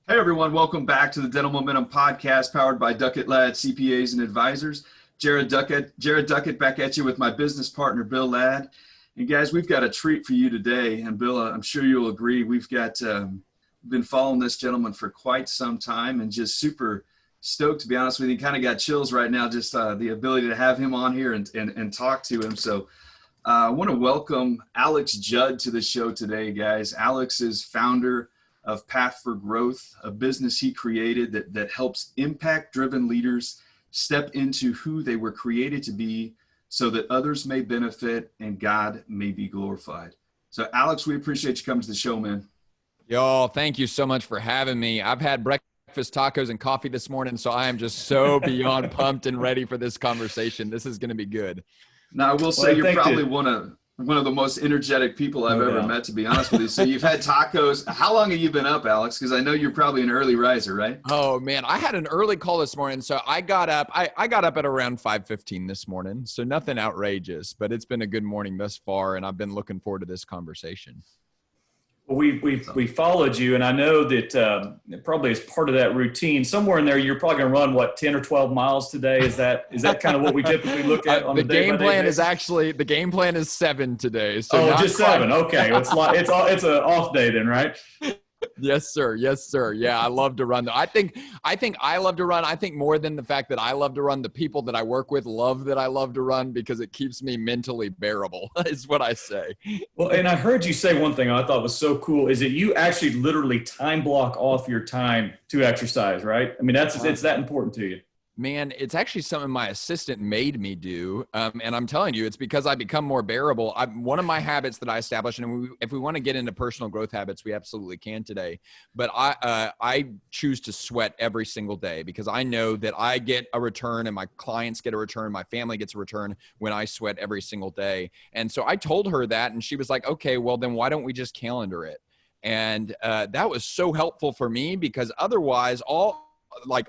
Hey everyone, welcome back to the Dental Momentum Podcast powered by Duckett Ladd CPAs and Advisors. Jared Duckett back at you with my business partner, Bill Ladd. And guys, we've got a treat for you today. And Bill, I'm sure you'll agree, we've got been following this gentleman for quite some time and just super stoked, to be honest with you. Kind of got chills right now, just the ability to have him on here and talk to him. So I want to welcome Alex Judd to the show today, guys. Alex is founder of Path for Growth, a business he created that helps impact-driven leaders step into who they were created to be so that others may benefit and God may be glorified. So Alex, we appreciate you coming to the show, man. Yo, thank you so much for having me. I've had breakfast tacos and coffee this morning, so I am just so beyond pumped and ready for this conversation. This is going to be good. Now, I will say you're probably one of the most energetic people I've ever met, to be honest with you. So you've had tacos. How long have you been up, Alex? Because I know you're probably an early riser, right? Oh man, I had an early call this morning, so I got up. I got up at around 5:15 this morning, so nothing outrageous, but it's been a good morning thus far, and I've been looking forward to this conversation. Well, we followed you, and I know that probably as part of that routine, somewhere in there, you're probably going to run 10 or 12 miles today. Is that kind of what we typically look at on the game plan? The game plan is 7 today. So just 7. Okay, it's an off day then, right? Yes, sir. Yes, sir. Yeah, I love to run. I think I love to run. I think more than the fact that I love to run, the people that I work with love that I love to run because it keeps me mentally bearable, is what I say. Well, and I heard you say one thing I thought was so cool is that you actually literally time block off your time to exercise, right? I mean, it's that important to you. Man, it's actually something my assistant made me do. And I'm telling you, it's because I become more bearable. One of my habits that I established, and if we want to get into personal growth habits, we absolutely can today. But I choose to sweat every single day because I know that I get a return and my clients get a return. My family gets a return when I sweat every single day. And so I told her that, and she was like, okay, well, then why don't we just calendar it? And that was so helpful for me because otherwise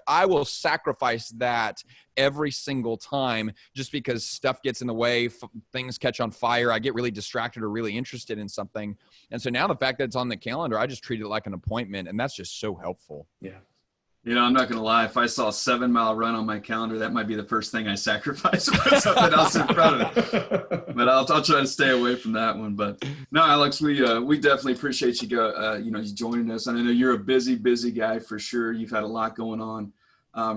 I will sacrifice that every single time just because stuff gets in the way, things catch on fire. I get really distracted or really interested in something. And so now the fact that it's on the calendar, I just treat it like an appointment, and that's just so helpful. Yeah. You know, I'm not going to lie. If I saw a 7-mile run on my calendar, that might be the first thing I sacrifice with something else in front of it. But I'll try to stay away from that one. But no, Alex, we definitely appreciate you joining us. And I know you're a busy guy for sure. You've had a lot going on,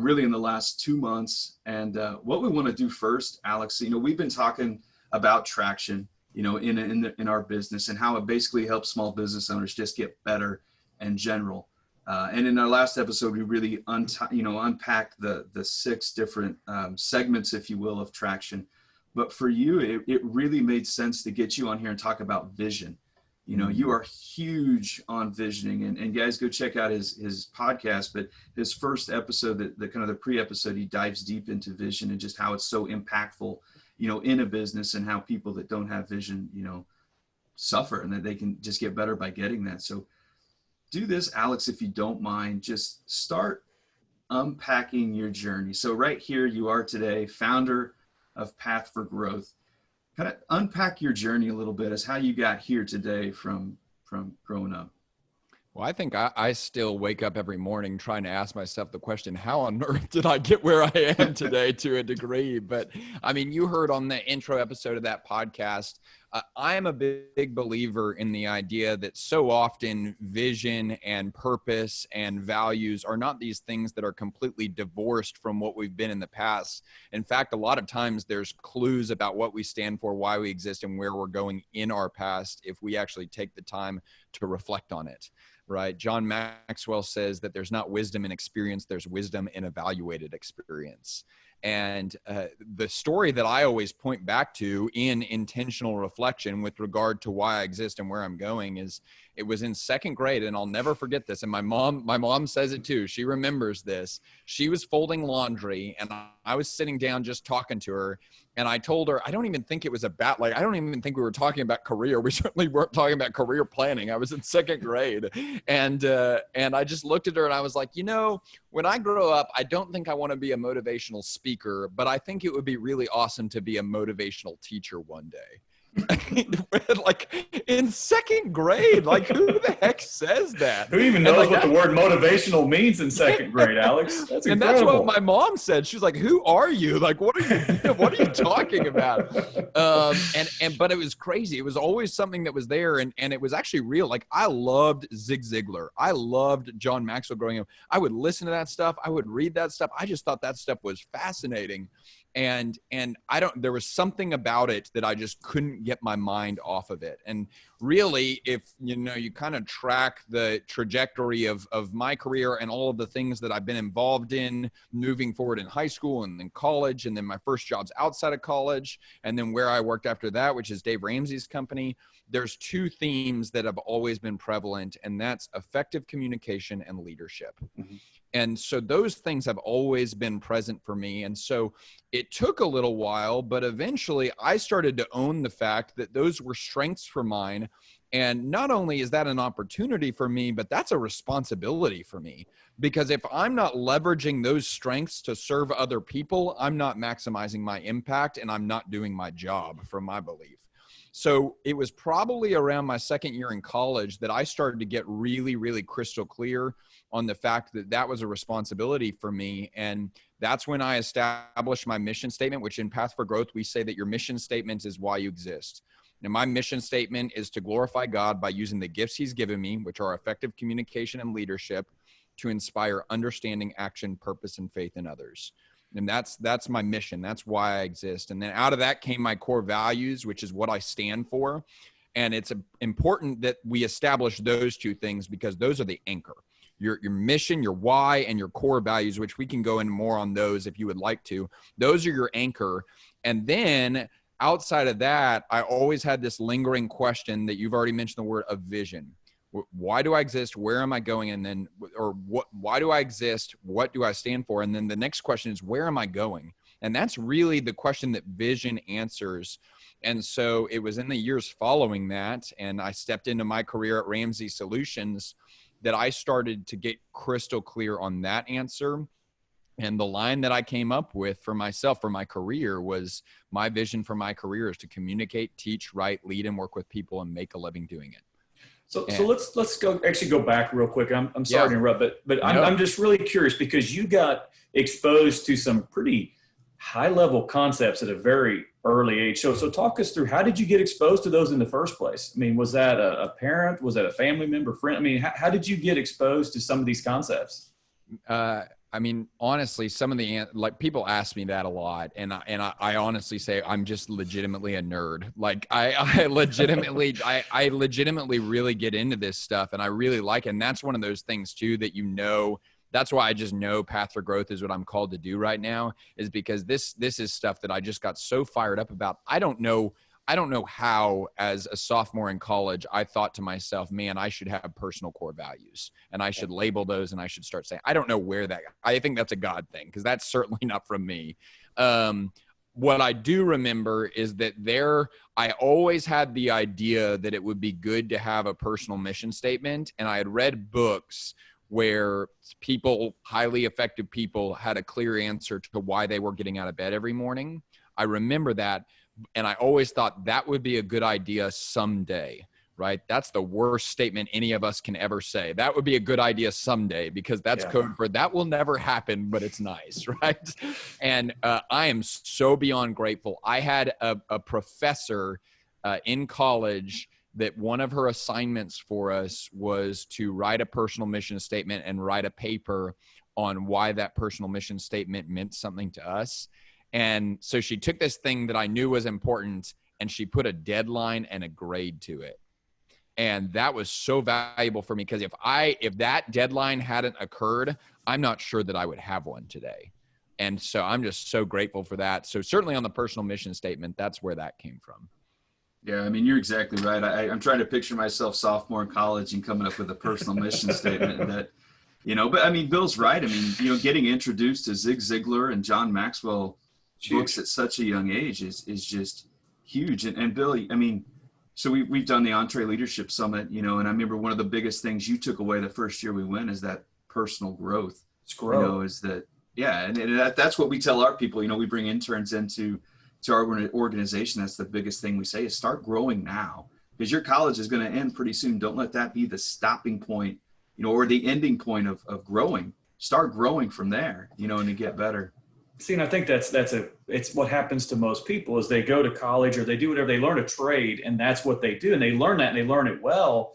really in the last 2 months. And what we want to do first, Alex, we've been talking about traction, in our business and how it basically helps small business owners just get better in general. And in our last episode, we really unpacked the 6 different segments, if you will, of traction. But for you, it really made sense to get you on here and talk about vision. You are huge on visioning, and guys, go check out his podcast. But his first episode, the kind of the pre-episode, he dives deep into vision and just how it's so impactful, in a business, and how people that don't have vision, suffer, and that they can just get better by getting that. So do this, Alex, if you don't mind, just start unpacking your journey. So right here you are today, founder of Path for Growth. Kind of unpack your journey a little bit as how you got here today from growing up. Well, I think I still wake up every morning trying to ask myself the question, how on earth did I get where I am today to a degree? But I mean, you heard on the intro episode of that podcast, I am a big believer in the idea that so often vision and purpose and values are not these things that are completely divorced from what we've been in the past. In fact, a lot of times there's clues about what we stand for, why we exist, and where we're going in our past if we actually take the time to reflect on it. Right? John Maxwell says that there's not wisdom in experience, there's wisdom in evaluated experience. And the story that I always point back to in intentional reflection with regard to why I exist and where I'm going is it was in 2nd grade, and I'll never forget this. And my mom says it too. She remembers this. She was folding laundry, and I was sitting down just talking to her. And I told her, I don't even think it was about, I don't even think we were talking about career. We certainly weren't talking about career planning. I was in 2nd grade. And I just looked at her and I was like, when I grow up, I don't think I want to be a motivational speaker, but I think it would be really awesome to be a motivational teacher one day. Like in second grade, like who the heck says that? Who even knows what the word motivational means in second grade, Alex? That's and incredible. that's what my mom said. She's like, "Who are you? Like, what are you talking about?" But it was crazy. It was always something that was there, and it was actually real. Like I loved Zig Ziglar. I loved John Maxwell growing up. I would listen to that stuff. I would read that stuff. I just thought that stuff was fascinating. And there was something about it that I just couldn't get my mind off of it. And really, if you kind of track the trajectory of my career and all of the things that I've been involved in moving forward in high school and then college, and then my first jobs outside of college, and then where I worked after that, which is Dave Ramsey's company, there's two themes that have always been prevalent, and that's effective communication and leadership. Mm-hmm. And so those things have always been present for me. And so it took a little while, but eventually I started to own the fact that those were strengths for mine. And not only is that an opportunity for me, but that's a responsibility for me. Because if I'm not leveraging those strengths to serve other people, I'm not maximizing my impact and I'm not doing my job, from my belief. So it was probably around my second year in college that I started to get really, really crystal clear on the fact that that was a responsibility for me. And that's when I established my mission statement, which in Path for Growth, we say that your mission statement is why you exist. And my mission statement is to glorify God by using the gifts he's given me, which are effective communication and leadership, to inspire understanding, action, purpose, and faith in others. And that's my mission. That's why I exist. And then out of that came my core values, which is what I stand for. And it's important that we establish those two things because those are the anchor. Your mission, your why, and your core values, which we can go into more on those if you would like to. Those are your anchor. And then outside of that, I always had this lingering question that you've already mentioned, the word of vision. Why do I exist? Where am I going? And then, why do I exist? What do I stand for? And then the next question is, where am I going? And that's really the question that vision answers. And so it was in the years following that, and I stepped into my career at Ramsey Solutions, that I started to get crystal clear on that answer. And the line that I came up with for myself, for my career, was my vision for my career is to communicate, teach, write, lead, and work with people and make a living doing it. So let's go back real quick. I'm sorry to interrupt, but I'm just really curious because you got exposed to some pretty high level concepts at a very early age. So talk us through, how did you get exposed to those in the first place? I mean, was that a parent? Was that a family member, friend? I mean, how did you get exposed to some of these concepts? I mean, honestly, some of people ask me that a lot. And I honestly say, I'm just legitimately a nerd. Like I legitimately really get into this stuff and I really like it. And that's one of those things too, that, that's why I just know Path for Growth is what I'm called to do right now, is because this is stuff that I just got so fired up about. I don't know how, as a sophomore in college, I thought to myself, man, I should have personal core values and I should label those and I should start saying, I don't know I think that's a God thing, because that's certainly not from me. What I do remember is that I always had the idea that it would be good to have a personal mission statement. And I had read books where highly effective people had a clear answer to why they were getting out of bed every morning. I remember that. And I always thought that would be a good idea someday, right? That's the worst statement any of us can ever say. That would be a good idea someday, because that's code for that will never happen, but it's nice, right? And I am so beyond grateful. I had a professor in college that one of her assignments for us was to write a personal mission statement and write a paper on why that personal mission statement meant something to us. And so she took this thing that I knew was important and she put a deadline and a grade to it. And that was so valuable for me, because if that deadline hadn't occurred, I'm not sure that I would have one today. And so I'm just so grateful for that. So certainly on the personal mission statement, that's where that came from. Yeah, I mean, you're exactly right. I'm trying to picture myself sophomore in college and coming up with a personal mission statement that, but I mean, Bill's right. I mean, getting introduced to Zig Ziglar and John Maxwell books at such a young age is just huge. And Bill, I mean, so we've done the Entree Leadership Summit, and I remember one of the biggest things you took away the first year we went is that personal growth. It's growth. Is that, and that's what we tell our people. We bring interns in to to our organization, that's the biggest thing we say is start growing now, because your college is going to end pretty soon. Don't let that be the stopping point, or the ending point of growing. Start growing from there, and to get better. See, and I think it's what happens to most people is they go to college or they do whatever, they learn a trade, and that's what they do. And they learn that and they learn it well.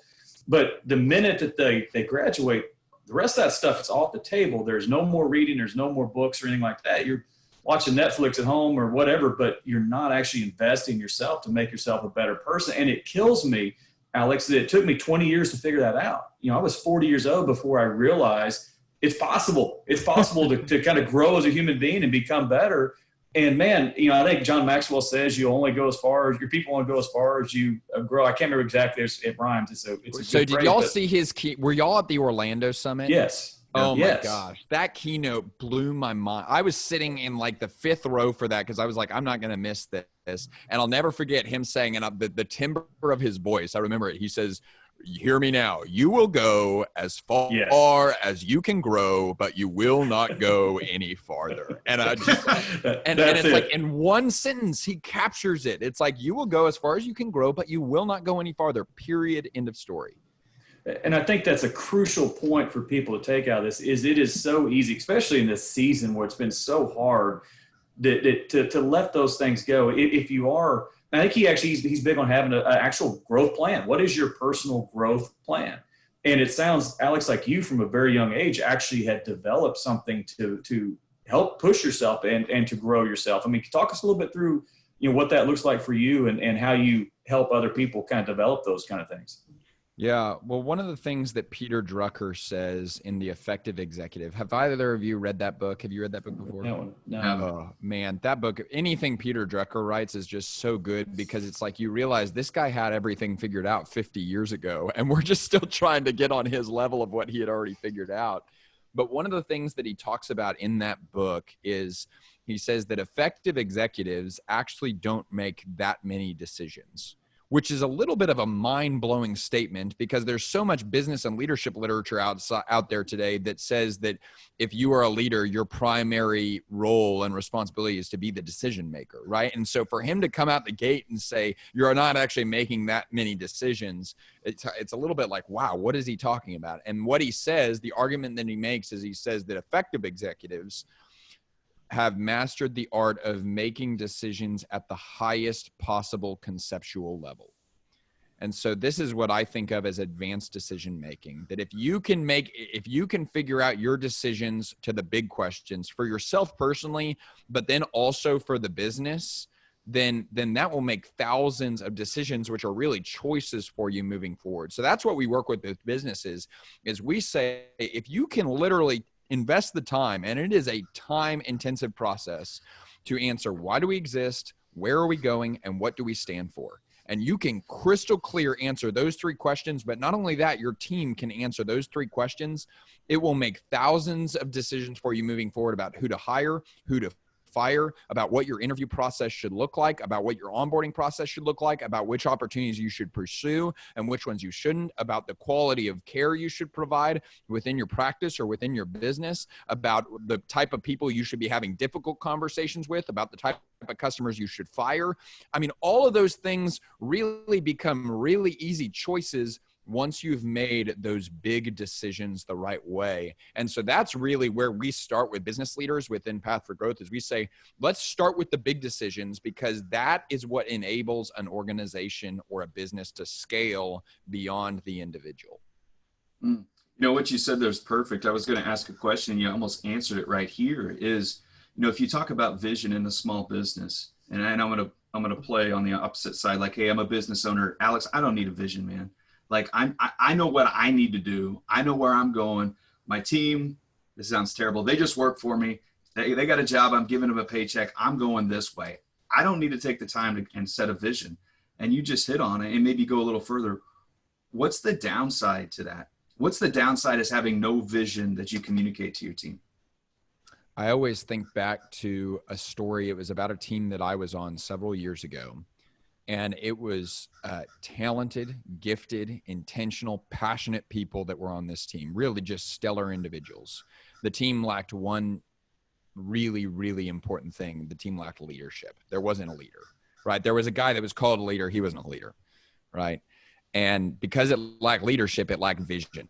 But the minute that they graduate, the rest of that stuff is off the table. There's no more reading. There's no more books or anything like that. You're watching Netflix at home or whatever, but you're not actually investing in yourself to make yourself a better person. And it kills me, Alex, that it took me 20 years to figure that out. I was 40 years old before I realized it's possible. It's possible to kind of grow as a human being and become better. And man, I think John Maxwell says you only go as far as your people only go as far as you grow. I can't remember exactly. It rhymes. So did y'all see his key? Were y'all at the Orlando Summit? Yes. Oh my gosh. That keynote blew my mind. I was sitting in like the 5th row for that because I was like, I'm not going to miss this. And I'll never forget him saying, and the timbre of his voice, I remember it. He says, hear me now. You will go as far as you can grow, but you will not go any farther. And I just, and it's like in one sentence, he captures it. It's like, you will go as far as you can grow, but you will not go any farther. Period. End of story. And I think that's a crucial point for people to take out of this is it is so easy, especially in this season where it's been so hard to let those things go. If you are, I think he's big on having an actual growth plan. What is your personal growth plan? And it sounds, Alex, like you from a very young age actually had developed something to help push yourself and to grow yourself. I mean, talk us a little bit through, what that looks like for you and how you help other people kind of develop those kind of things. Yeah. Well, one of the things that Peter Drucker says in The Effective Executive, have either of you read that book? Have you read that book before? No. Oh, man, that book, anything Peter Drucker writes is just so good because it's like you realize this guy had everything figured out 50 years ago, and we're just still trying to get on his level of what he had already figured out. But one of the things that he talks about in that book is he says that effective executives actually don't make that many decisions, which is a little bit of a mind-blowing statement because there's so much business and leadership literature out there today that says that if you are a leader, your primary role and responsibility is to be the decision maker, right? And so for him to come out the gate and say, you're not actually making that many decisions, it's a little bit like, wow, what is he talking about? And what he says, the argument that he makes is he says that effective executives have mastered the art of making decisions at the highest possible conceptual level. And so this is what I think of as advanced decision making, that if you can figure out your decisions to the big questions for yourself personally, but then also for the business, then that will make thousands of decisions, which are really choices for you moving forward. So that's what we work with businesses is we say, if you can literally invest the time, and it is a time-intensive process to answer why do we exist, where are we going, and what do we stand for? And you can crystal clear answer those 3 questions, but not only that, your team can answer those 3 questions. It will make thousands of decisions for you moving forward about who to hire, who to fire, about what your interview process should look like, about what your onboarding process should look like, about which opportunities you should pursue and which ones you shouldn't, about the quality of care you should provide within your practice or within your business, about the type of people you should be having difficult conversations with, about the type of customers you should fire. I mean, all of those things really become really easy choices once you've made those big decisions the right way. And so that's really where we start with business leaders within Path for Growth is we say, let's start with the big decisions because that is what enables an organization or a business to scale beyond the individual. What you said there is perfect. I was going to ask a question and you almost answered it right here is, if you talk about vision in a small business, and I'm going to play on the opposite side, like, hey, I'm a business owner. Alex, I don't need a vision, man. Like I know what I need to do. I know where I'm going. My team, this sounds terrible. They just work for me. They got a job. I'm giving them a paycheck. I'm going this way. I don't need to take the time and set a vision. And you just hit on it and maybe go a little further. What's the downside to that? What's the downside is having no vision that you communicate to your team? I always think back to a story. It was about a team that I was on several years ago. And it was talented, gifted, intentional, passionate people that were on this team, really just stellar individuals. The team lacked one really, really important thing. The team lacked leadership. There wasn't a leader, right? There was a guy that was called a leader. He wasn't a leader, right? And because it lacked leadership, it lacked vision.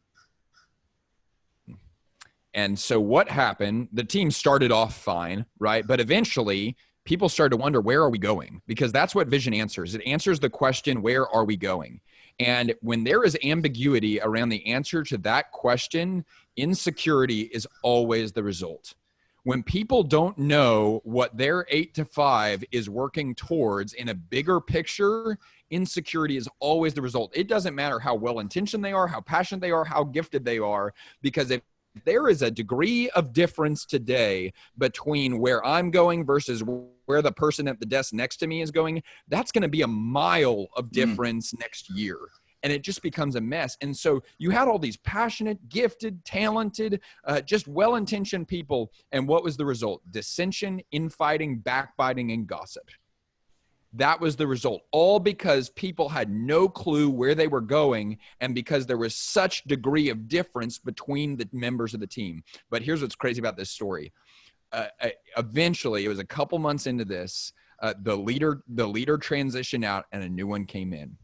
And so what happened, the team started off fine, right? But eventually people started to wonder, where are we going? Because that's what vision answers. It answers the question, where are we going? And when there is ambiguity around the answer to that question, insecurity is always the result. When people don't know what their 8 to 5 is working towards in a bigger picture, insecurity is always the result. It doesn't matter how well-intentioned they are, how passionate they are, how gifted they are, because if there is a degree of difference today between where I'm going versus where the person at the desk next to me is going, that's going to be a mile of difference next year. And it just becomes a mess. And so you had all these passionate, gifted, talented, just well-intentioned people. And what was the result? Dissension, infighting, backbiting, and gossip. That was the result, all because people had no clue where they were going and because there was such degree of difference between the members of the team. But here's what's crazy about this story. Eventually, it was a couple months into this, the leader transitioned out and a new one came in.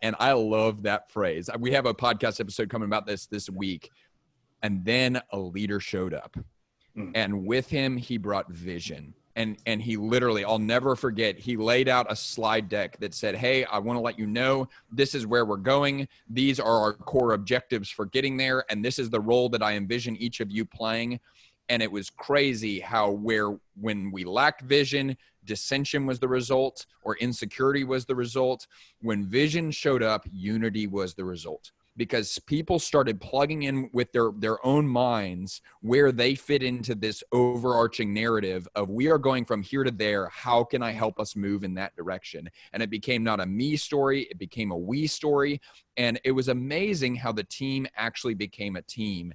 And I love that phrase. We have a podcast episode coming about this week. And then a leader showed up. And with him, he brought vision. And he literally, I'll never forget, he laid out a slide deck that said, hey, I want to let you know, this is where we're going. These are our core objectives for getting there. And this is the role that I envision each of you playing. And it was crazy how when we lacked vision, dissension was the result, or insecurity was the result. When vision showed up, unity was the result. Because people started plugging in with their own minds where they fit into this overarching narrative of we are going from here to there. How can I help us move in that direction? And it became not a me story. It became a we story. And it was amazing how the team actually became a team.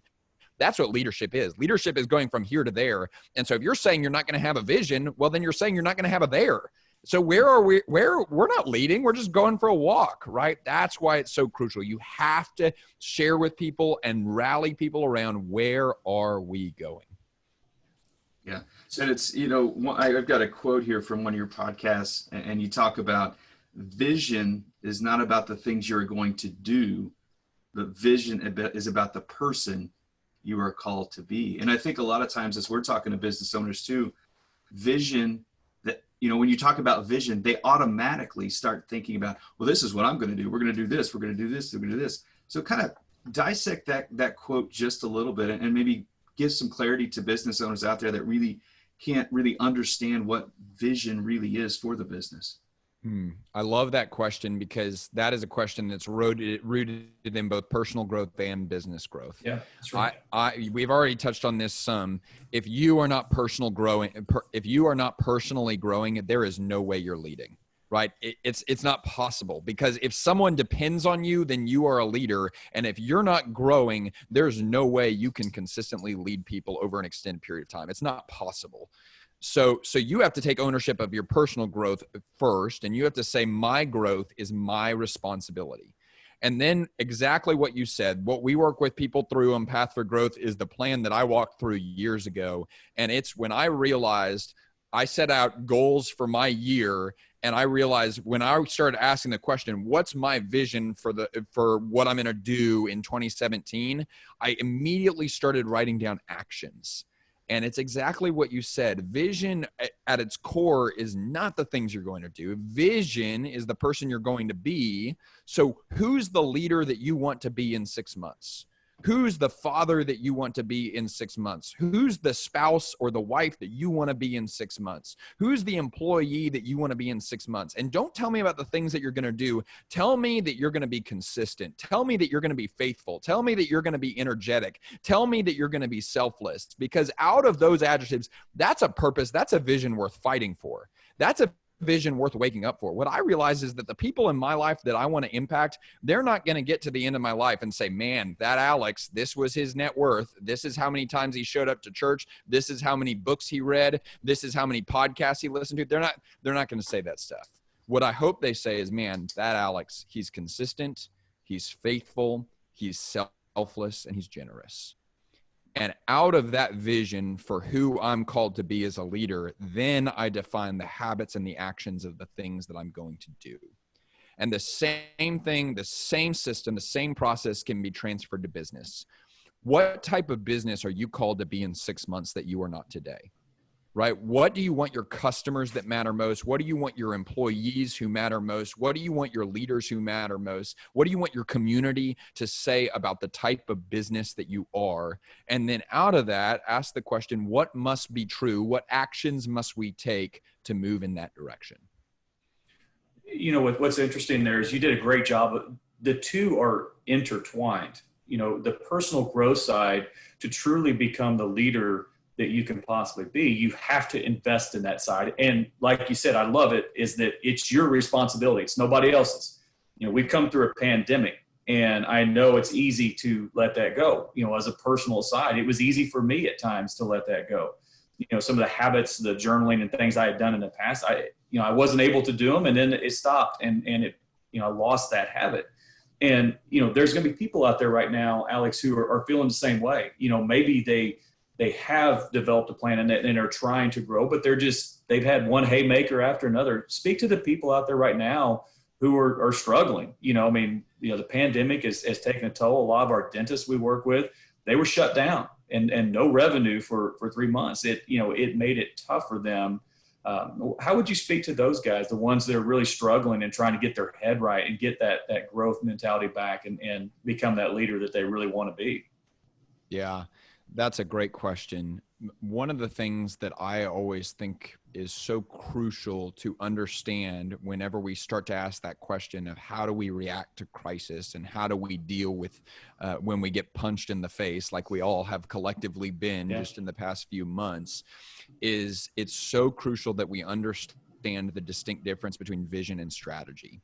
That's what leadership is. Leadership is going from here to there. And so if you're saying you're not going to have a vision, well, then you're saying you're not going to have a there. So where are we? We're not leading. We're just going for a walk, right? That's why it's so crucial. You have to share with people and rally people around where are we going? Yeah. So it's, I've got a quote here from one of your podcasts, and you talk about vision is not about the things you're going to do, but vision is about the person you are called to be. And I think a lot of times as we're talking to business owners too, vision, that, when you talk about vision, they automatically start thinking about, well, this is what I'm going to do. We're going to do this. We're going to do this. We're going to do this. So kind of dissect that quote just a little bit and maybe give some clarity to business owners out there that really can't really understand what vision really is for the business. I love that question because that is a question that's rooted in both personal growth and business growth. Yeah, that's right. We've already touched on this some. If you are not personally growing, there is no way you're leading, right? It's not possible, because if someone depends on you, then you are a leader. And if you're not growing, there's no way you can consistently lead people over an extended period of time. It's not possible. So you have to take ownership of your personal growth first, and you have to say, my growth is my responsibility. And then exactly what you said, what we work with people through on Path for Growth is the plan that I walked through years ago. And it's when I realized I set out goals for my year, and I realized when I started asking the question, what's my vision for what I'm going to do in 2017, I immediately started writing down actions. And it's exactly what you said. Vision at its core is not the things you're going to do. Vision is the person you're going to be. So who's the leader that you want to be in 6 months? Who's the father that you want to be in 6 months? Who's the spouse or the wife that you want to be in 6 months? Who's the employee that you want to be in 6 months? And don't tell me about the things that you're going to do. Tell me that you're going to be consistent. Tell me that you're going to be faithful. Tell me that you're going to be energetic. Tell me that you're going to be selfless, because out of those adjectives, that's a purpose. That's a vision worth fighting for. That's a vision worth waking up for. What I realize is that the people in my life that I want to impact, they're not going to get to the end of my life and say, man, that Alex, this was his net worth. This is how many times he showed up to church. This is how many books he read. This is how many podcasts he listened to. They're not going to say that stuff. What I hope they say is, man, that Alex, he's consistent, he's faithful, he's selfless, and he's generous. And out of that vision for who I'm called to be as a leader, then I define the habits and the actions of the things that I'm going to do. And the same thing, the same system, the same process can be transferred to business. What type of business are you called to be in 6 months that you are not today? Right? What do you want your customers that matter most? What do you want your employees who matter most? What do you want your leaders who matter most? What do you want your community to say about the type of business that you are? And then out of that, ask the question, what must be true? What actions must we take to move in that direction? You know, what's interesting there is you did a great job. The two are intertwined. You know, the personal growth side, to truly become the leader that you can possibly be, you have to invest in that side. And like you said, I love it, is that it's your responsibility. It's nobody else's. You know, we've come through a pandemic, and I know it's easy to let that go. You know, as a personal side, it was easy for me at times to let that go. You know, some of the habits, the journaling and things I had done in the past, I wasn't able to do them, and then it stopped, and it, I lost that habit. And, there's going to be people out there right now, Alex, who are feeling the same way. Maybe they have developed a plan and are trying to grow, but they've had one haymaker after another. Speak to the people out there right now who are struggling. The pandemic has taken a toll. A lot of our dentists we work with, they were shut down and no revenue for 3 months. It made it tough for them. How would you speak to those guys, the ones that are really struggling and trying to get their head right and get that growth mentality back and become that leader that they really want to be? Yeah, that's a great question. One of the things that I always think is so crucial to understand whenever we start to ask that question of how do we react to crisis and how do we deal with when we get punched in the face, like we all have collectively been just in the past few months, is it's so crucial that we understand the distinct difference between vision and strategy.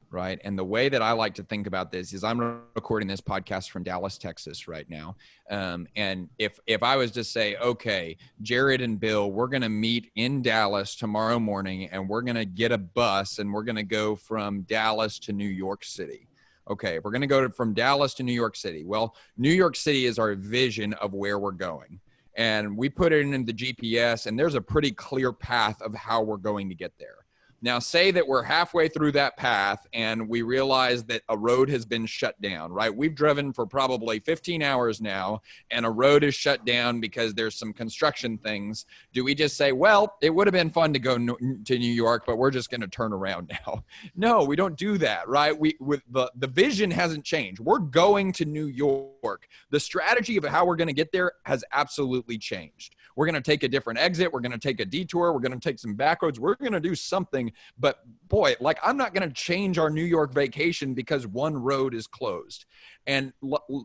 Right. And the way that I like to think about this is I'm recording this podcast from Dallas, Texas right now. And if I was to say, okay, Jared and Bill, we're going to meet in Dallas tomorrow morning and we're going to get a bus and we're going to go from Dallas to New York City. Okay, we're going to go from Dallas to New York City. Well, New York City is our vision of where we're going. And we put it in the GPS and there's a pretty clear path of how we're going to get there. Now, say that we're halfway through that path and we realize that a road has been shut down, right? We've driven for probably 15 hours now and a road is shut down because there's some construction things. Do we just say, well, it would have been fun to go to New York, but we're just going to turn around now? No, we don't do that, right? The vision hasn't changed. We're going to New York. The strategy of how we're going to get there has absolutely changed. We're going to take a different exit. We're going to take a detour. We're going to take some back roads. We're going to do something. But boy, I'm not going to change our New York vacation because one road is closed. And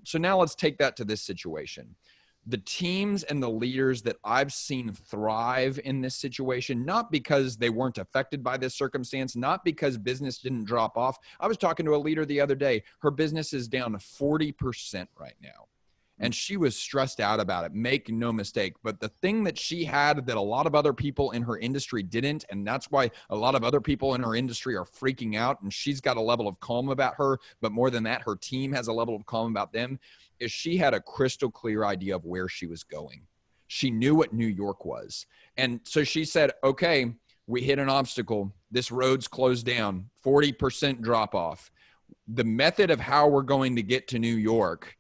so now let's take that to this situation. The teams and the leaders that I've seen thrive in this situation, not because they weren't affected by this circumstance, not because business didn't drop off. I was talking to a leader the other day. Her business is down 40% right now. And she was stressed out about it, make no mistake. But the thing that she had that a lot of other people in her industry didn't, and that's why a lot of other people in her industry are freaking out, and she's got a level of calm about her, but more than that, her team has a level of calm about them, is she had a crystal clear idea of where she was going. She knew what New York was. And so she said, okay, we hit an obstacle. This road's closed down, 40% drop off. The method of how we're going to get to New York,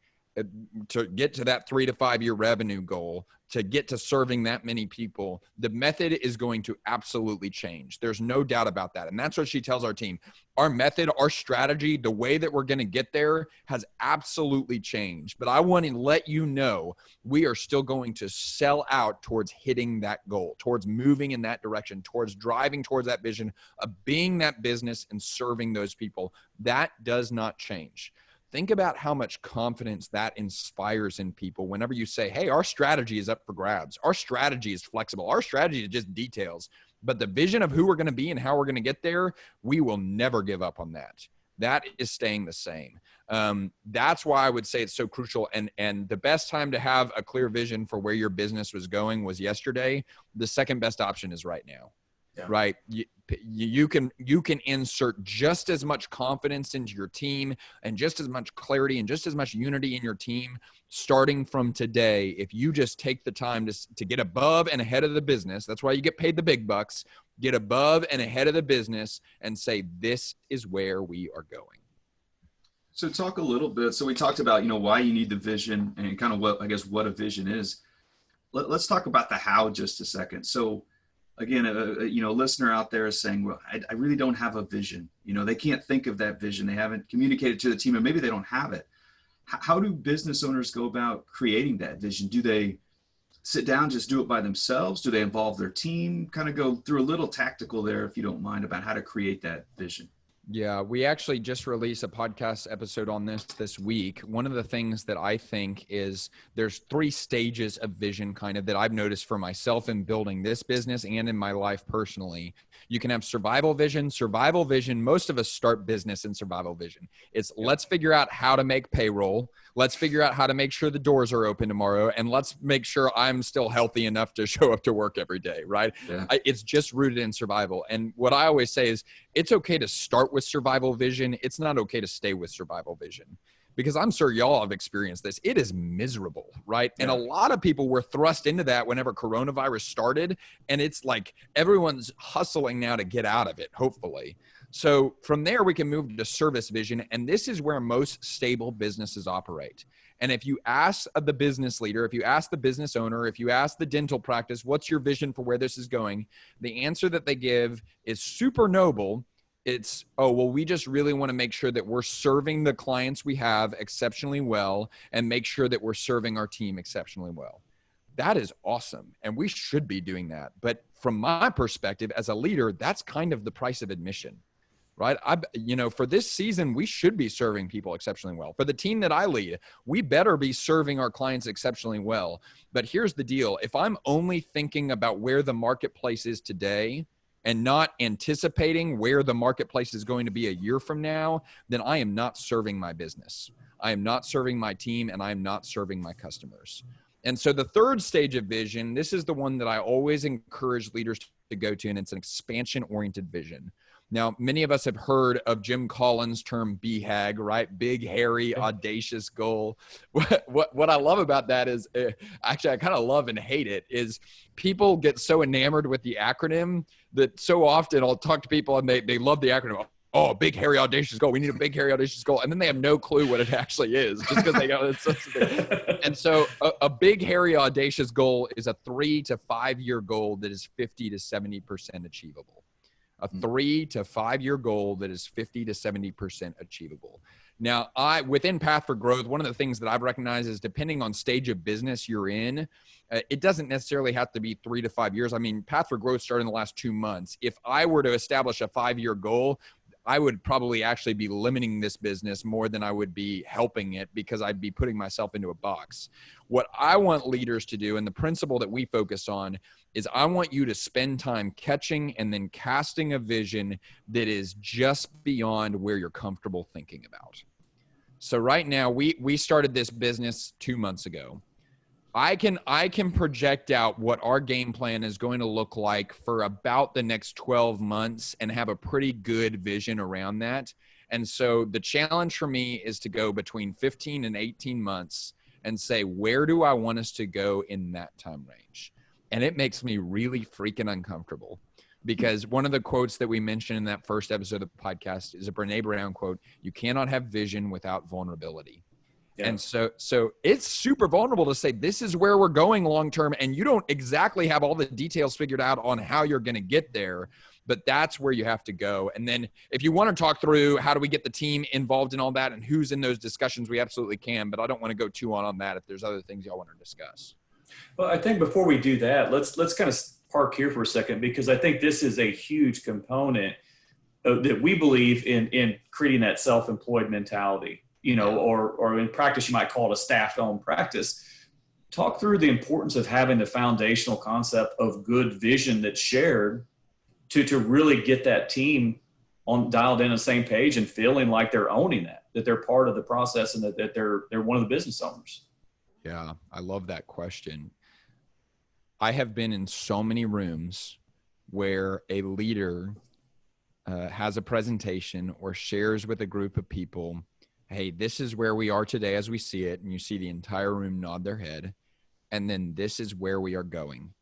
to get to that 3 to 5 year revenue goal, to get to serving that many people, the method is going to absolutely change. There's no doubt about that. And that's what she tells our team. Our method, our strategy, the way that we're going to get there has absolutely changed. But I want to let you know, we are still going to sell out towards hitting that goal, towards moving in that direction, towards driving towards that vision of being that business and serving those people. That does not change. Think about how much confidence that inspires in people whenever you say, hey, our strategy is up for grabs. Our strategy is flexible. Our strategy is just details. But the vision of who we're going to be and how we're going to get there, we will never give up on that. That is staying the same. That's why I would say it's so crucial. And the best time to have a clear vision for where your business was going was yesterday. The second best option is right now. right? You can insert just as much confidence into your team and just as much clarity and just as much unity in your team starting from today. If you just take the time to get above and ahead of the business, that's why you get paid the big bucks, get above and ahead of the business and say, this is where we are going. So talk a little bit. So we talked about, why you need the vision and kind of what a vision is. Let's talk about the how just a second. So again, a listener out there is saying, well, I really don't have a vision. They can't think of that vision. They haven't communicated to the team, and maybe they don't have it. How do business owners go about creating that vision? Do they sit down, just do it by themselves? Do they involve their team? Kind of go through a little tactical there, if you don't mind, about how to create that vision. Yeah, we actually just released a podcast episode on this week. One of the things that I think is there's 3 stages of vision kind of that I've noticed for myself in building this business and in my life personally. You can have survival vision. Survival vision, most of us start business in survival vision. It's let's figure out how to make payroll. Let's figure out how to make sure the doors are open tomorrow. And let's make sure I'm still healthy enough to show up to work every day, right? Yeah. It's just rooted in survival. And what I always say is it's okay to start with survival vision. It's not okay to stay with survival vision, because I'm sure y'all have experienced this. It is miserable, right? Yeah. And a lot of people were thrust into that whenever coronavirus started. And it's like everyone's hustling now to get out of it, hopefully. So from there, we can move to service vision. And this is where most stable businesses operate. And if you ask the business leader, if you ask the business owner, if you ask the dental practice, what's your vision for where this is going? The answer that they give is super noble. It's, we just really want to make sure that we're serving the clients we have exceptionally well and make sure that we're serving our team exceptionally well. That is awesome. And we should be doing that. But from my perspective as a leader, that's kind of the price of admission. Right? For this season, we should be serving people exceptionally well. For the team that I lead, we better be serving our clients exceptionally well. But here's the deal. If I'm only thinking about where the marketplace is today and not anticipating where the marketplace is going to be a year from now, then I am not serving my business. I am not serving my team, and I am not serving my customers. And so the third stage of vision, this is the one that I always encourage leaders to go to, and it's an expansion-oriented vision. Now, many of us have heard of Jim Collins' term BHAG, right? Big, hairy, audacious goal. What I love about that is, actually, I kind of love and hate it, is people get so enamored with the acronym that so often I'll talk to people and they love the acronym. Oh, big, hairy, audacious goal. We need a big, hairy, audacious goal. And then they have no clue what it actually is just because they go, it's such a big. And so a big, hairy, audacious goal is a 3 to 5 year goal that is 50 to 70% achievable. A 3 to 5 year goal that is 50 to 70% achievable. Now, within Path for Growth, one of the things that I've recognized is depending on stage of business you're in, it doesn't necessarily have to be 3 to 5 years. I mean, Path for Growth started in the last 2 months. If I were to establish a 5-year goal, I would probably actually be limiting this business more than I would be helping it, because I'd be putting myself into a box. What I want leaders to do, and the principle that we focus on, is I want you to spend time catching and then casting a vision that is just beyond where you're comfortable thinking about. So right now, we started this business 2 months ago. I can project out what our game plan is going to look like for about the next 12 months and have a pretty good vision around that. And so the challenge for me is to go between 15 and 18 months and say, where do I want us to go in that time range? And it makes me really freaking uncomfortable, because one of the quotes that we mentioned in that first episode of the podcast is a Brené Brown quote: "You cannot have vision without vulnerability." Yeah. And so it's super vulnerable to say, this is where we're going long-term. And you don't exactly have all the details figured out on how you're going to get there, but that's where you have to go. And then if you want to talk through how do we get the team involved in all that and who's in those discussions, we absolutely can, but I don't want to go too on that if there's other things y'all want to discuss. Well, I think before we do that, let's kind of park here for a second, because I think this is a huge component that we believe in creating that self-employed mentality. Or in practice, you might call it a staff-owned practice. Talk through the importance of having the foundational concept of good vision that's shared to really get that team dialed in on the same page and feeling like they're owning that they're part of the process and that they're one of the business owners. Yeah, I love that question. I have been in so many rooms where a leader has a presentation or shares with a group of people, hey, this is where we are today as we see it, and you see the entire room nod their head, and then this is where we are going.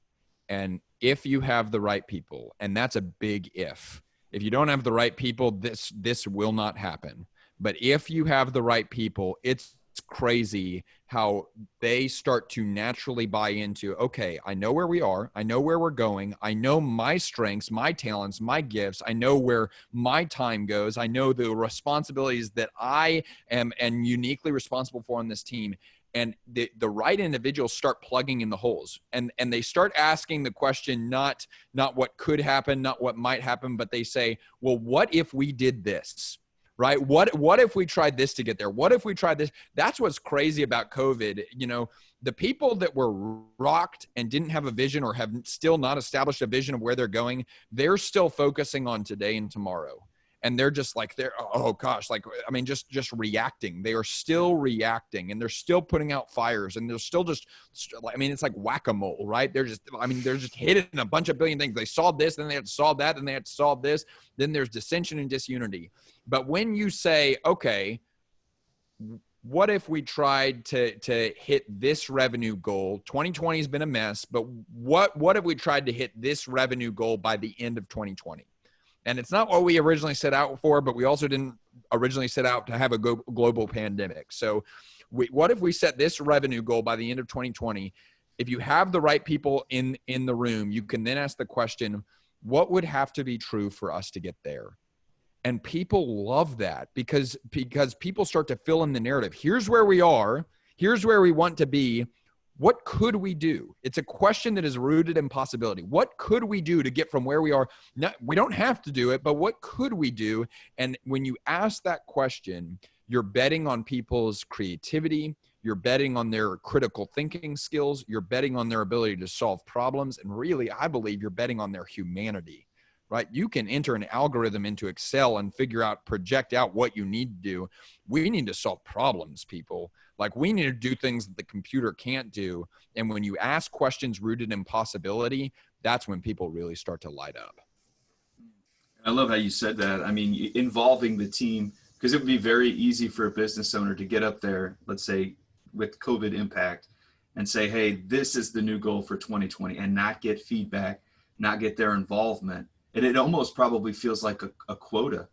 And if you have the right people, and that's a big if you don't have the right people, this will not happen. But if you have the right people, it's crazy how they start to naturally buy into, okay, I know where we are. I know where we're going. I know my strengths, my talents, my gifts. I know where my time goes. I know the responsibilities that I am and uniquely responsible for on this team. And the right individuals start plugging in the holes, and they start asking the question, not what could happen, not what might happen, but they say, well, what if we did this? Right? What if we tried this to get there? What if we tried this? That's what's crazy about COVID. You know, the people that were rocked and didn't have a vision or have still not established a vision of where they're going, they're still focusing on today and tomorrow. And they're just like, oh gosh, like, I mean, just reacting. They are still reacting, and they're still putting out fires, and they're still just, I mean, it's like whack-a-mole, right? They're just hitting a bunch of billion things. They solved this, then they had to solve that, then they had to solve this. Then there's dissension and disunity. But when you say, okay, what if we tried to hit this revenue goal? 2020 has been a mess, but what if we tried to hit this revenue goal by the end of 2020? And it's not what we originally set out for, but we also didn't originally set out to have a global pandemic. So what if we set this revenue goal by the end of 2020? If you have the right people in the room, you can then ask the question, what would have to be true for us to get there? And people love that because people start to fill in the narrative. Here's where we are. Here's where we want to be. What could we do? It's a question that is rooted in possibility. What could we do to get from where we are? We don't have to do it, but what could we do? And when you ask that question, you're betting on people's creativity. You're betting on their critical thinking skills. You're betting on their ability to solve problems. And really, I believe you're betting on their humanity, right? You can enter an algorithm into Excel and project out what you need to do. We need to solve problems, people. Like, we need to do things that the computer can't do. And when you ask questions rooted in possibility, that's when people really start to light up. I love how you said that. I mean, involving the team, because it would be very easy for a business owner to get up there, let's say with COVID impact, and say, hey, this is the new goal for 2020, and not get feedback, not get their involvement. And it almost probably feels like a quota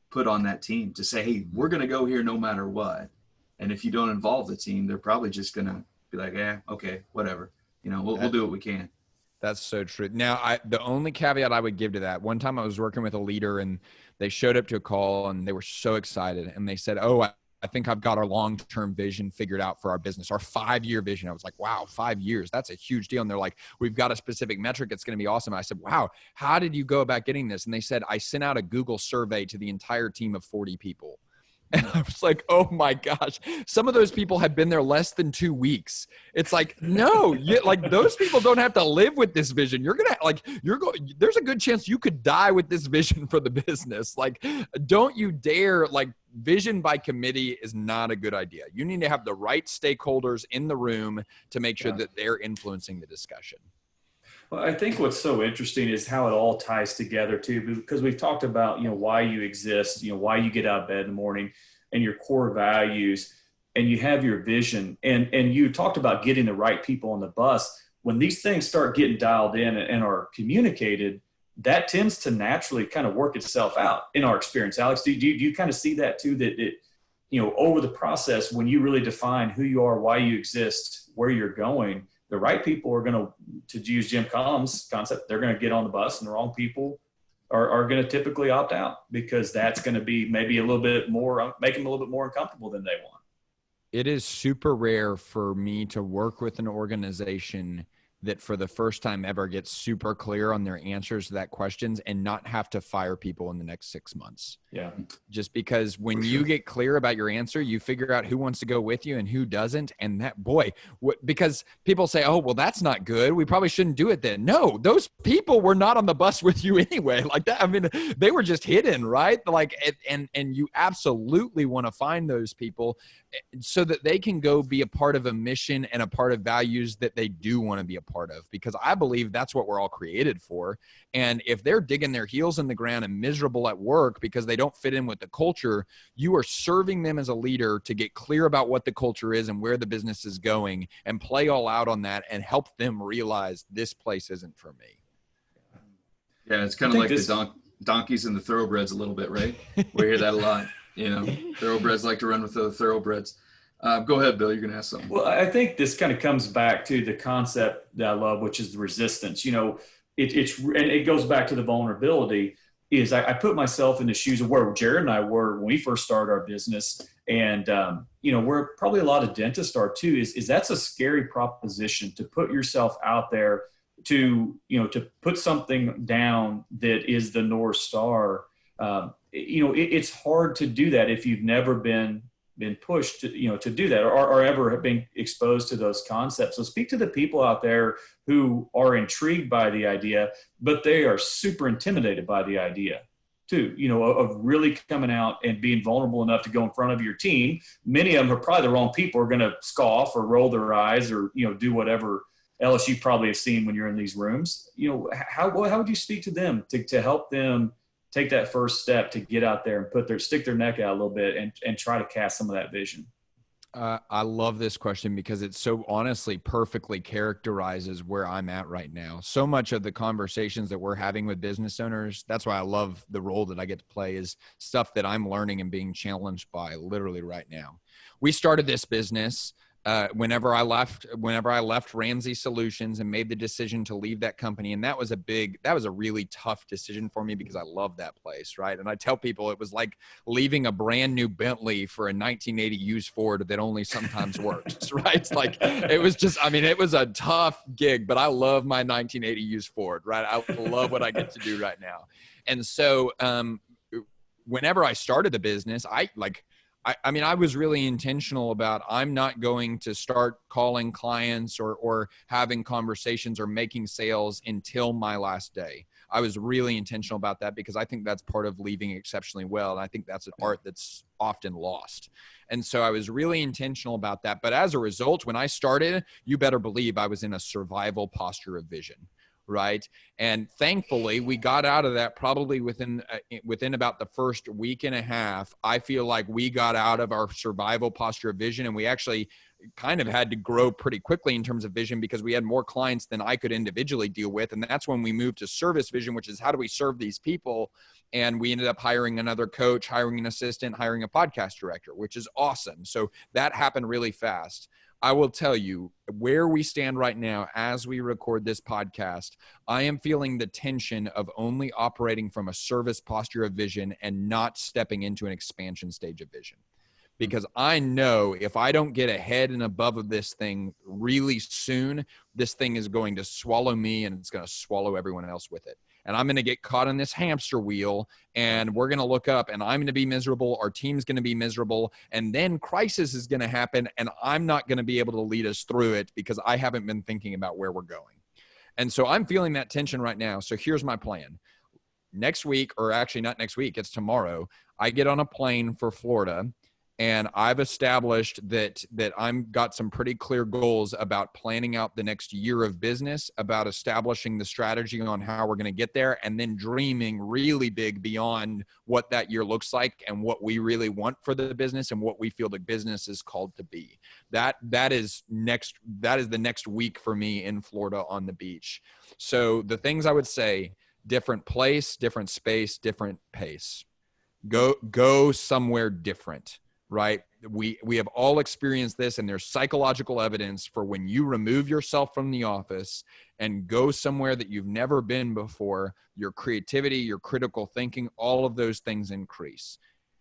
put on that team to say, hey, we're going to go here no matter what. And if you don't involve the team, they're probably just going to be like, okay, whatever. You know, we'll do what we can. That's so true. Now, the only caveat I would give to that, one time I was working with a leader and they showed up to a call and they were so excited. And they said, I think I've got our long-term vision figured out for our business, our 5-year vision. I was like, wow, 5 years, that's a huge deal. And they're like, we've got a specific metric. It's going to be awesome. I said, wow, how did you go about getting this? And they said, I sent out a Google survey to the entire team of 40 people. And I was like, oh my gosh, some of those people had been there less than 2 weeks. It's like, no, like those people don't have to live with this vision. There's a good chance you could die with this vision for the business. Like, don't you dare, like, vision by committee is not a good idea. You need to have the right stakeholders in the room to make sure that they're influencing the discussion. Well, I think what's so interesting is how it all ties together too, because we've talked about, why you exist, why you get out of bed in the morning and your core values, and you have your vision. And you talked about getting the right people on the bus. When these things start getting dialed in and are communicated, that tends to naturally kind of work itself out in our experience. Alex, do you kind of see that too, that it, over the process, when you really define who you are, why you exist, where you're going, the right people are going to use Jim Collins' concept, they're going to get on the bus, and the wrong people are going to typically opt out, because that's going to be maybe a little bit more, make them a little bit more uncomfortable than they want. It is super rare for me to work with an organization that for the first time ever gets super clear on their answers to that questions and not have to fire people in the next 6 months. Yeah. Just because when you get clear about your answer, you figure out who wants to go with you and who doesn't. And that, because people say, oh, well, that's not good, we probably shouldn't do it then. No, those people were not on the bus with you anyway. Like that. I mean, they were just hidden, right? Like, and you absolutely want to find those people so that they can go be a part of a mission and a part of values that they do want to be a part of, because I believe that's what we're all created for. And if they're digging their heels in the ground and miserable at work because they don't fit in with the culture, you are serving them as a leader to get clear about what the culture is and where the business is going, and play all out on that and help them realize this place isn't for me. Yeah, it's kind of like the donkeys and the thoroughbreds a little bit, right? We hear that a lot. You know, thoroughbreds like to run with other thoroughbreds. Go ahead, Bill. You're going to ask something. Well, I think this kind of comes back to the concept that I love, which is the resistance. You know, and it goes back to the vulnerability. Is I put myself in the shoes of where Jared and I were when we first started our business, and you know, where probably a lot of dentists are too. Is that's a scary proposition to put yourself out there, to put something down that is the North Star. It's hard to do that if you've never been pushed to do that, or ever have been exposed to those concepts. So speak to the people out there who are intrigued by the idea, but they are super intimidated by the idea too, of really coming out and being vulnerable enough to go in front of your team. Many of them are probably the wrong people, are going to scoff or roll their eyes or, do whatever else you probably have seen when you're in these rooms. How would you speak to them to help them take that first step to get out there and stick their neck out a little bit and try to cast some of that vision? I love this question because it so honestly perfectly characterizes where I'm at right now. So much of the conversations that we're having with business owners, that's why I love the role that I get to play, is stuff that I'm learning and being challenged by literally right now. We started this business whenever I left Ramsey Solutions and made the decision to leave that company. And that was a really tough decision for me because I love that place. Right. And I tell people it was like leaving a brand new Bentley for a 1980 used Ford that only sometimes works. Right. It's like, it was a tough gig, but I love my 1980 used Ford. Right. I love what I get to do right now. And so whenever I started the business, I was really intentional about, I'm not going to start calling clients or having conversations or making sales until my last day. I was really intentional about that because I think that's part of leaving exceptionally well. And I think that's an art that's often lost. And so I was really intentional about that. But as a result, when I started, you better believe I was in a survival posture of vision. Right. And thankfully we got out of that probably within about the first week and a half. I feel like we got out of our survival posture of vision, and we actually kind of had to grow pretty quickly in terms of vision because we had more clients than I could individually deal with. And that's when we moved to service vision, which is how do we serve these people? And we ended up hiring another coach, hiring an assistant, hiring a podcast director, which is awesome. So that happened really fast. I will tell you where we stand right now as we record this podcast. I am feeling the tension of only operating from a service posture of vision and not stepping into an expansion stage of vision. Because I know if I don't get ahead and above of this thing really soon, this thing is going to swallow me and it's going to swallow everyone else with it. And I'm going to get caught in this hamster wheel, and we're going to look up and I'm going to be miserable. Our team's going to be miserable. And then crisis is going to happen, and I'm not going to be able to lead us through it because I haven't been thinking about where we're going. And so I'm feeling that tension right now. So here's my plan. Next week, or actually not next week, it's tomorrow, I get on a plane for Florida. And I've established that I'm got some pretty clear goals about planning out the next year of business, about establishing the strategy on how we're going to get there, and then dreaming really big beyond what that year looks like and what we really want for the business and what we feel the business is called to be. That is the next week for me in Florida on the beach. So the things I would say: different place, different space, different pace. Go somewhere different. Right? We have all experienced this, and there's psychological evidence for when you remove yourself from the office and go somewhere that you've never been before, your creativity, your critical thinking, all of those things increase.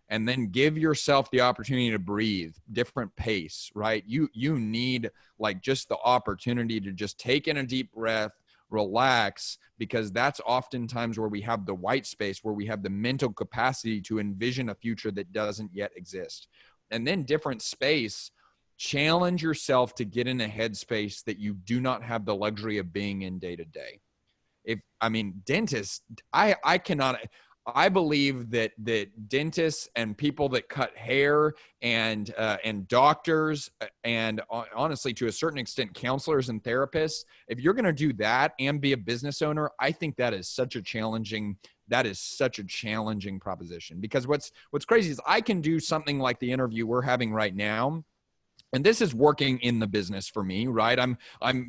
And then give yourself the opportunity to breathe, different pace, right? You need like just the opportunity to just take in a deep breath, relax, because that's oftentimes where we have the white space, where we have the mental capacity to envision a future that doesn't yet exist. And then different space, challenge yourself to get in a headspace that you do not have the luxury of being in day to day. Dentists, I believe that dentists and people that cut hair and doctors and honestly, to a certain extent, counselors and therapists, if you're going to do that and be a business owner, I think that is such a challenging proposition, because what's crazy is I can do something like the interview we're having right now. And this is working in the business for me, right?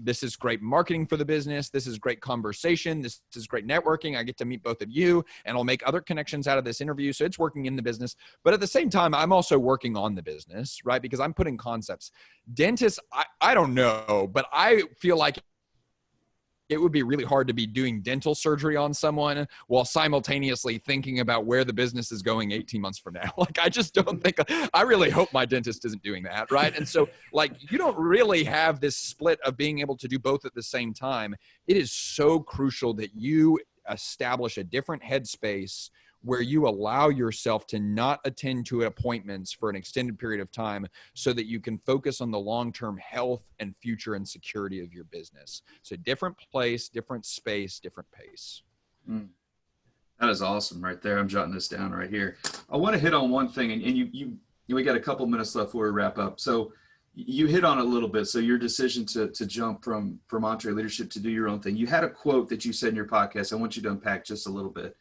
This is great marketing for the business. This is great conversation. This is great networking. I get to meet both of you, and I'll make other connections out of this interview. So it's working in the business. But at the same time, I'm also working on the business, right? Because I'm putting concepts. Dentists, I don't know, but I feel like it would be really hard to be doing dental surgery on someone while simultaneously thinking about where the business is going 18 months from now. Like, I just don't think, I really hope my dentist isn't doing that, right? And so, like, you don't really have this split of being able to do both at the same time. It is so crucial that you establish a different headspace where you allow yourself to not attend to appointments for an extended period of time so that you can focus on the long-term health and future and security of your business. So different place, different space, different pace. That is awesome right there. I'm jotting this down right here. I want to hit on one thing, and we got a couple minutes left before we wrap up. So you hit on it a little bit. So your decision to jump from EntreLeadership to do your own thing. You had a quote that you said in your podcast. I want you to unpack just a little bit.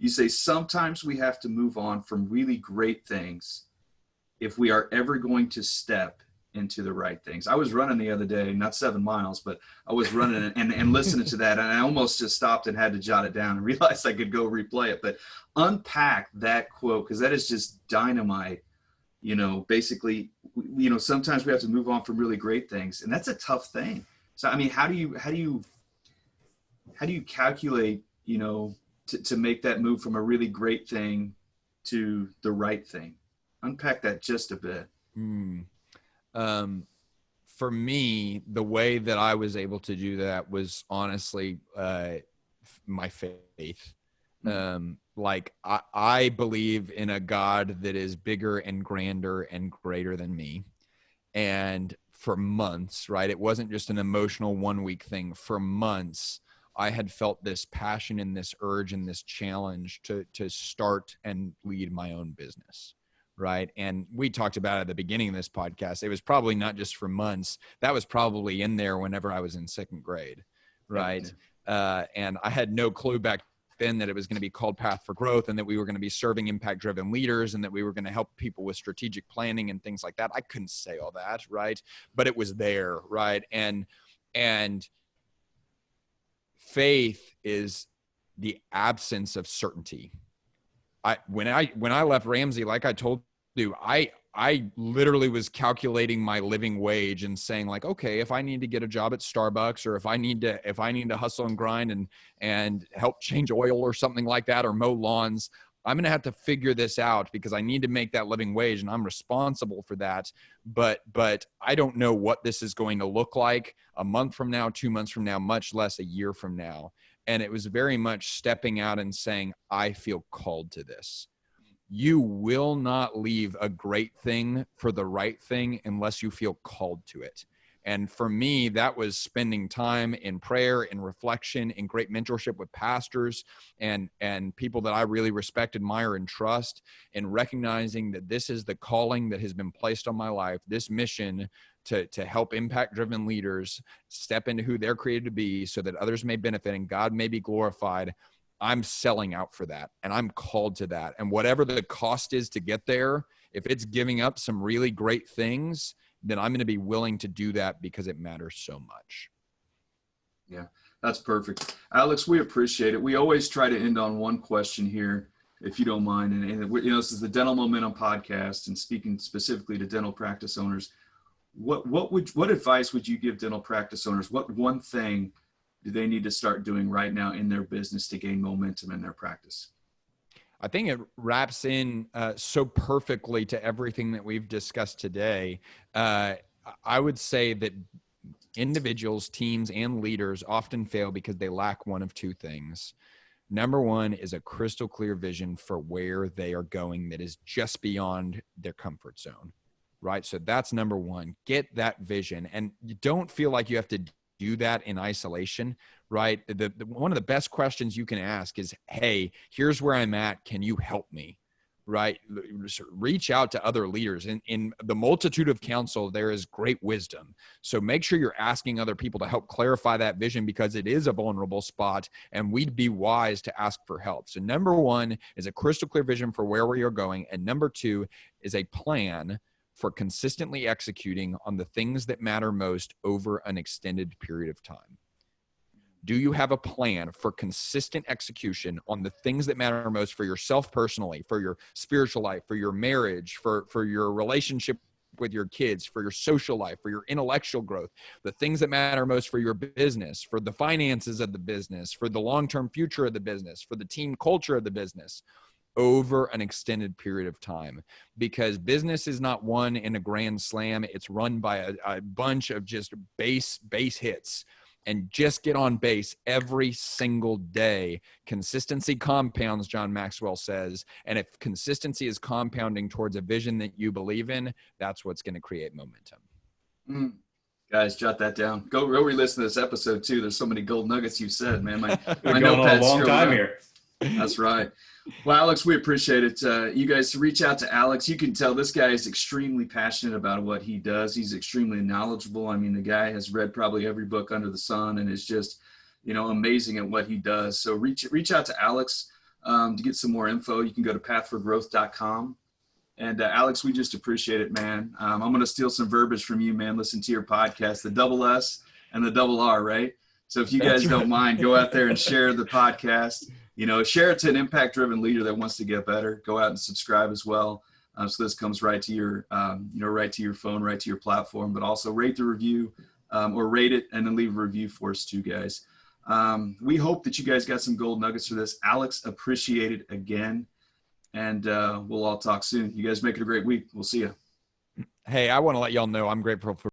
You say, sometimes we have to move on from really great things if we are ever going to step into the right things. I was running the other day, not 7 miles, but I was running and listening to that. And I almost just stopped and had to jot it down and realized I could go replay it. But unpack that quote, because that is just dynamite. Basically, sometimes we have to move on from really great things. And that's a tough thing. So, I mean, how do you calculate, to make that move from a really great thing to the right thing? Unpack that just a bit. For me, the way that I was able to do that was honestly my faith. Like I believe in a God that is bigger and grander and greater than me. And for months, right, it wasn't just an emotional 1 week thing. For months, I had felt this passion and this urge and this challenge to start and lead my own business, right? And we talked about it at the beginning of this podcast. It was probably not just for months. That was probably in there whenever I was in 2nd grade, right? And I had no clue back then that it was going to be called Path for Growth, and that we were going to be serving impact-driven leaders, and that we were going to help people with strategic planning and things like that. I couldn't say all that, right? But it was there, right? And faith is the absence of certainty. When I left Ramsey, like I told you, I literally was calculating my living wage and saying, like, okay, if I need to get a job at Starbucks, or if I need to hustle and grind and help change oil or something like that, or mow lawns, I'm going to have to figure this out because I need to make that living wage and I'm responsible for that. But I don't know what this is going to look like a month from now, 2 months from now, much less a year from now. And it was very much stepping out and saying, I feel called to this. You will not leave a great thing for the right thing unless you feel called to it. And for me, that was spending time in prayer, in reflection, in great mentorship with pastors and people that I really respect, admire, and trust, and recognizing that this is the calling that has been placed on my life, this mission to help impact-driven leaders step into who they're created to be so that others may benefit and God may be glorified. I'm selling out for that, and I'm called to that. And whatever the cost is to get there, if it's giving up some really great things, then I'm going to be willing to do that because it matters so much. Yeah, that's perfect. Alex, we appreciate it. We always try to end on one question here, if you don't mind. And this is the Dental Momentum podcast, and speaking specifically to dental practice owners, what advice would you give dental practice owners? What one thing do they need to start doing right now in their business to gain momentum in their practice? I think it wraps in so perfectly to everything that we've discussed today. I would say that individuals, teams, and leaders often fail because they lack one of two things. Number one is a crystal clear vision for where they are going that is just beyond their comfort zone, right? So that's number one. Get that vision, and you don't feel like you have to do that in isolation, right? One of the best questions you can ask is, hey, here's where I'm at. Can you help me? Right? Reach out to other leaders. In the multitude of counsel, there is great wisdom. So make sure you're asking other people to help clarify that vision, because it is a vulnerable spot, and we'd be wise to ask for help. So number one is a crystal clear vision for where we are going. And number two is a plan for consistently executing on the things that matter most over an extended period of time. Do you have a plan for consistent execution on the things that matter most for yourself personally, for your spiritual life, for your marriage, for your relationship with your kids, for your social life, for your intellectual growth, the things that matter most for your business, for the finances of the business, for the long-term future of the business, for the team culture of the business, over an extended period of time? Because business is not won in a grand slam. It's run by a bunch of just base hits. And just get on base every single day. Consistency compounds, John Maxwell says. And if consistency is compounding towards a vision that you believe in, that's what's going to create momentum. Guys, jot that down. Go re-listen to this episode too. There's so many gold nuggets you've said, man. My going on a long time here. That's right. Well, Alex, we appreciate it. You guys reach out to Alex. You can tell this guy is extremely passionate about what he does. He's extremely knowledgeable. I mean, the guy has read probably every book under the sun and is just, amazing at what he does. So reach out to Alex to get some more info. You can go to pathforgrowth.com. And Alex, we just appreciate it, man. I'm going to steal some verbiage from you, man. Listen to your podcast, the double S and the double R, right? So if you guys don't mind, go out there and share the podcast. Share it to an impact-driven leader that wants to get better. Go out and subscribe as well. So this comes right to your, right to your phone, right to your platform. But also rate the review, or rate it and then leave a review for us too, guys. We hope that you guys got some gold nuggets for this. Alex, appreciate it again, and we'll all talk soon. You guys make it a great week. We'll see you. Hey, I want to let y'all know I'm grateful for